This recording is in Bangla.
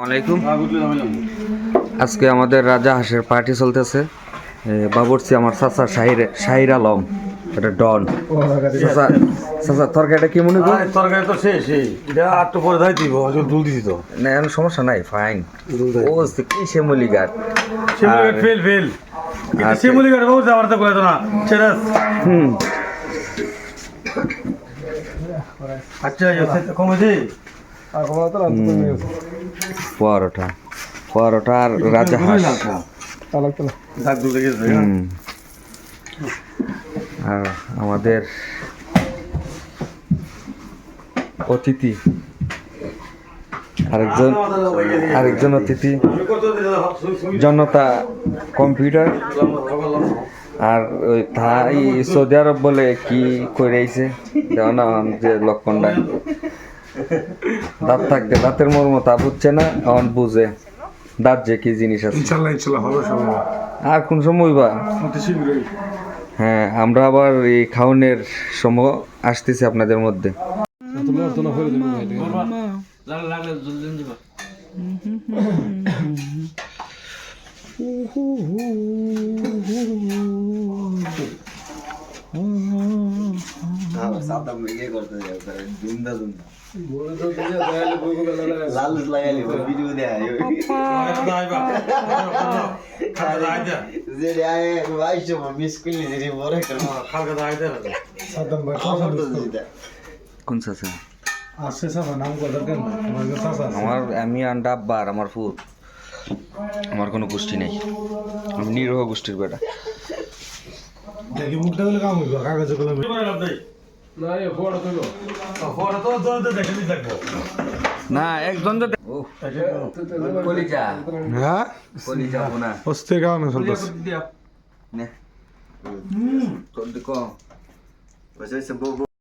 আলাইকুম। আজকে আমাদের রাজা হাঁসের পার্টি চলতেছে। বাবুর্চি আমার চাচা শাহির আলম, এটা ডন। চাচা তরকারিটা কি মনে করেন? তরকারি তো শেষ এটা আটটু পরে যাই দিব দুল দিছি তো না এখন সমস্যা নাই, ফাইন। ও কি শ্যামলি ঘাট, ফেল ফেল শিমুলি গাড়ি বহু যাওয়ার তো কইতো না চেরাস আচ্ছা কমেছি পরোটা পরোটা আর রাজা হাঁস। দাগ দুল গেছে আর আমাদের অতিথি আরেকজন অতিথি জনতা কম্পিউটার। আর ওই থাই সৌদি আরব বলে কি করেছে দেও না যে লক্ষণটা দাঁত থাকতে দাঁতের মর্ম তা বুঝছে না, এখন বুঝে দাঁত যে কি জিনিস আছে। আর কোন সময় বা হ্যাঁ আমরা আবার এই খাওয়ানোর সময় আসতেছি আপনাদের মধ্যে। কোন চাচা? আমার আমি আন্ডা আব্বার আমার ফুট, আমার কোনো গোষ্ঠী নেই, আমি নিরহ গোষ্ঠীর বেটা। না একজন তো কলিজা কলিজা না অস্থির কারণে চলতেছে নে